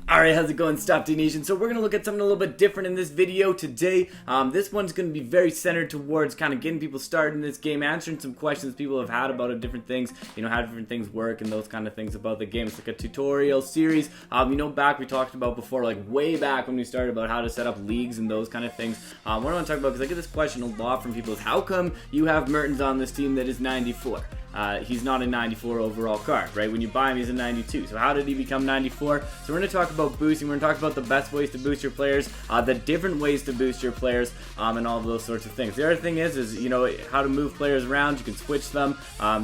Alright, how's it going, Stopde Nation? So we're going to look at something a little bit different in this video today. This one's going to be very centered towards kind of getting people started in this game, answering some questions people have had about different things, how different things work and those kind of things about the game. It's like a tutorial series. Back we talked about before, like way back when we started, about how to set up leagues and those kind of things. What I want to talk about, because I get this question a lot from people, is how come you have Mertens on this team that is 94? He's not a 94 overall card, right? When you buy him, he's a 92. So how did he become 94? So we're going to talk about boosting. We're going to talk about the best ways to boost your players, the different ways to boost your players, and all of those sorts of things. The other thing is how to move players around. You can switch them.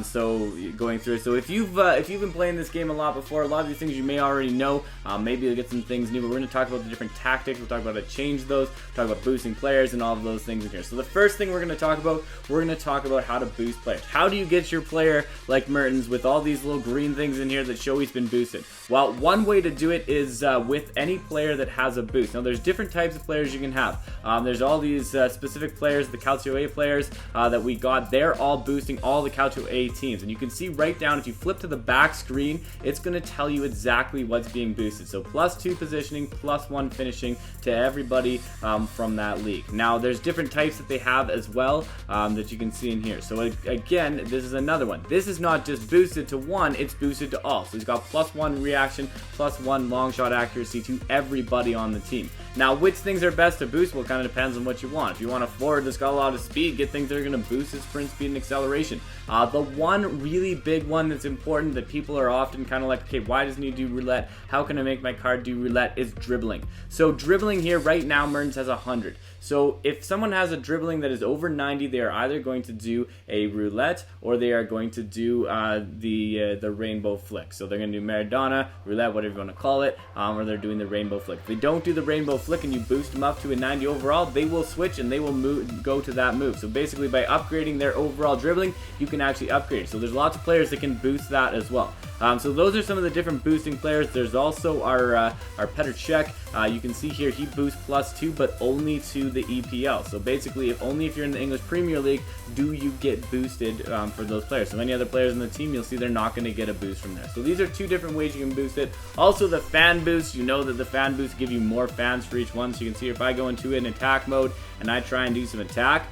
So going through. So if you've been playing this game a lot before, a lot of these things you may already know. Maybe you'll get some things new. But we're going to talk about the different tactics. We'll talk about how to change those. We'll talk about boosting players and all of those things in here. So the first thing we're going to talk about how to boost players. How do you get your player like Mertens with all these little green things in here that show he's been boosted? Well, one way to do it is with any player that has a boost. Now, there's different types of players you can have. There's all these specific players, the Calcio A players that we got. They're all boosting all the Calcio A teams. And you can see right down, if you flip to the back screen, it's going to tell you exactly what's being boosted. So +2 positioning, +1 finishing to everybody from that league. Now, there's different types that they have as well that you can see in here. So again, this is another one. This is not just boosted to one, it's boosted to all. So he's got +1 reaction, +1 long shot accuracy to everybody on the team. Now, which things are best to boost? Well, it kind of depends on what you want. If you want a forward that's got a lot of speed, get things that are going to boost his sprint speed and acceleration. The one really big one that's important that people are often kind of like, okay, why doesn't he do roulette? How can I make my card do roulette? Is dribbling. So dribbling here right now, Mertens has 100. So if someone has a dribbling that is over 90, they are either going to do a roulette or they are going to do the rainbow flick. So they're going to do Maradona, roulette, whatever you want to call it, or they're doing the rainbow flick. If they don't do the rainbow flick and you boost them up to a 90 overall, they will switch and they will go to that move. So basically, by upgrading their overall dribbling, you can actually upgrade. So there's lots of players that can boost that as well. So those are some of the different boosting players. There's also our Petr Cech. You can see here he boosts +2, but only to the EPL. So basically, only if you're in the English Premier League do you get boosted for those players. So any other players in the team, you'll see they're not going to get a boost from there. So these are two different ways you can boost it. Also, the fan boost. You know that the fan boosts give you more fans for each one. So you can see if I go into an attack mode and I try and do some attack,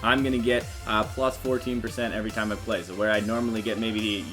I'm going to get +14% every time I play. So where I normally get maybe,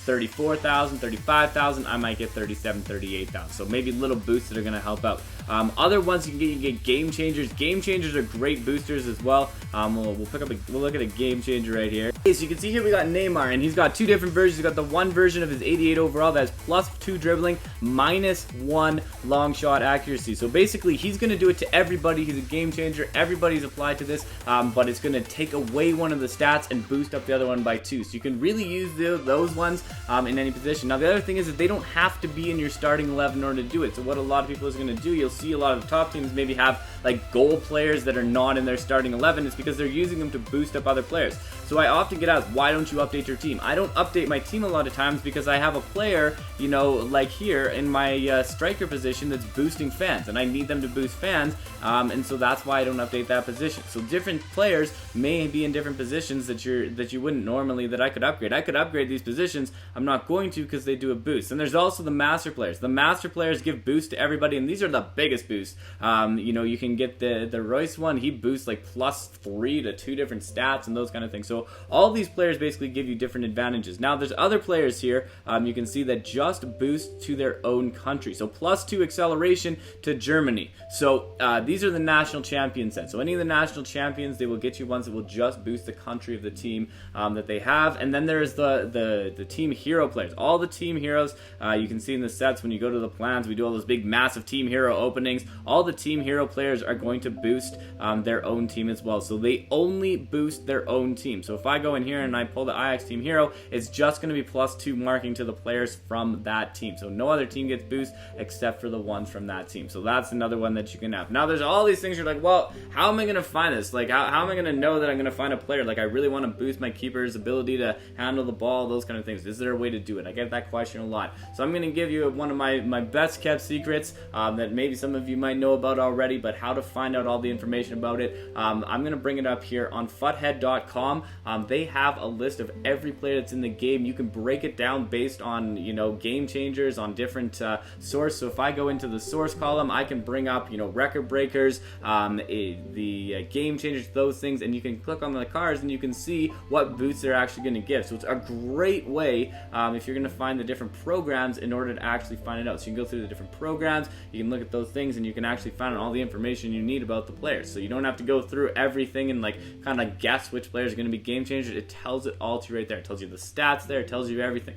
34,000, 35,000, I might get 37, 38,000. So maybe little boosts that are going to help out. Other ones you get game changers. Game changers are great boosters as well. We'll look at a game changer right here. Okay, so you can see here we got Neymar, and he's got two different versions. He's got the one version of his 88 overall that has +2 dribbling, -1 long shot accuracy. So basically, he's going to do it to everybody. He's a game changer. Everybody's applied to this, but it's going to take away one of the stats and boost up the other one by 2. So you can really use those ones in any position. Now, the other thing is that they don't have to be in your starting 11 in order to do it. So what a lot of people is going to do, you'll see a lot of the top teams maybe have like goal players that are not in their starting 11. It's because they're using them to boost up other players. So I often get asked, why don't you update your team? I don't update my team a lot of times because I have a player, like here in my striker position that's boosting fans, and I need them to boost fans, and so that's why I don't update that position. So different players may be in different positions that you wouldn't normally, that I could upgrade. I could upgrade these positions. I'm not going to because they do a boost. And there's also the master players. The master players give boosts to everybody, and these are the biggest boosts. You can get the Royce one. He boosts like +3 to 2 different stats and those kind of things. So all these players basically give you different advantages. Now there's other players here. You can see that just boost to their own country. So +2 acceleration to Germany. So these are the national champion sets. So any of the national champions, they will get you ones that will just boost the country of the team that they have. And then there's the team hero players. All the team heroes, you can see in the sets when you go to the plans, we do all those big massive team hero openings. All the team hero players are going to boost their own team as well. So they only boost their own team. So if I go in here and I pull the Ajax team hero, it's just going to be +2 marking to the players from that team. So no other team gets boost except for the ones from that team. So that's another one that you can have. Now there's all these things you're like, well, how am I going to find this? Like, how am I going to know that I'm going to find a player? Like, I really want to boost my keeper's ability to handle the ball, those kind of things. Is there a way to do it? I get that question a lot. So I'm going to give you one of my best kept secrets that maybe some of you might know about already, but how to find out all the information about it. I'm going to bring it up here on Flathead.com. They they have a list of every player that's in the game. You can break it down based on, you know, game changers, on different source. So if I go into the source column, I can bring up, you know, record breakers, the game changers, those things, and you can click on the cards and you can see what boosts they're actually going to give. So it's a great way if you're going to find the different programs in order to actually find it out. So you can go through the different programs, you can look at those things, and you can actually find all the information you need about the players. So you don't have to go through everything and like kind of guess which players are going to be game changers. It tells it all to you right there. It tells you the stats there. It tells you everything.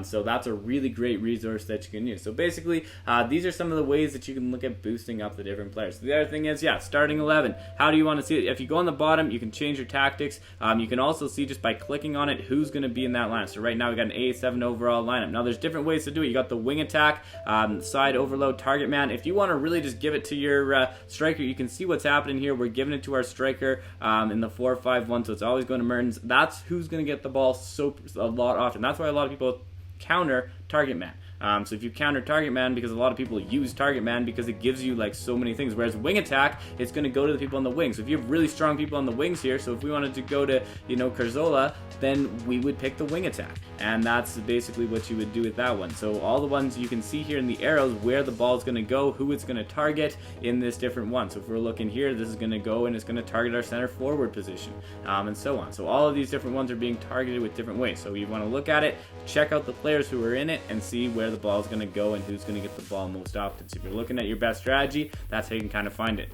So that's a really great resource that you can use. So basically, these are some of the ways that you can look at boosting up the different players. So the other thing is, yeah, starting 11. How do you want to see it? If you go on the bottom, you can change your tactics. You can also see just by clicking on it who's going to be in that lineup. So right now we got an 87 overall lineup. Now there's different ways to do it. You got the wing attack, side overload, target man. If you want to really just give it to your striker, you can see what's happening here. We're giving it to our striker in the 4-5-1, so it's always going to Mertens. That's who's going to get the ball a lot often. That's why a lot of people counter target man. So if you counter target man, because a lot of people use target man because it gives you like so many things, whereas wing attack, it's going to go to the people on the wings. So if you have really strong people on the wings here, so if we wanted to go to, you know, Carzola, then we would pick the wing attack, and that's basically what you would do with that one. So all the ones you can see here in the arrows where the ball is going to go, who it's going to target in this different one. So if we're looking here, this is going to go and it's going to target our center forward position, and so on. So all of these different ones are being targeted with different ways. So you want to look at it, check out the players who are in it, and see where the ball is going to go and who's going to get the ball most often. So if you're looking at your best strategy, that's how you can kind of find it.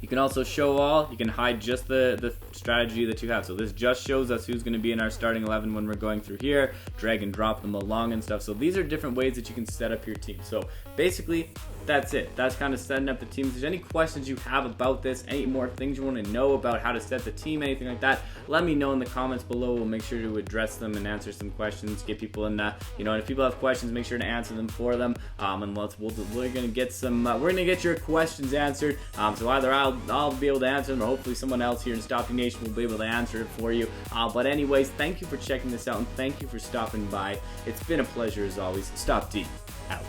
You can also show all. You can hide just the strategy that you have. So this just shows us who's going to be in our starting 11 when we're going through here, drag and drop them along and stuff. So these are different ways that you can set up your team. So basically, that's it. That's kind of setting up the team. If there's any questions you have about this, any more things you want to know about how to set the team, anything like that, let me know in the comments below. We'll make sure to address them and answer some questions, get people in, you know, and if people have questions, make sure to answer them for them. And we're gonna get some, we're gonna get your questions answered. So either I'll be able to answer them, or hopefully someone else here in Stopde Nation will be able to answer it for you. But anyways, thank you for checking this out, and thank you for stopping by. It's been a pleasure as always. Stopde out.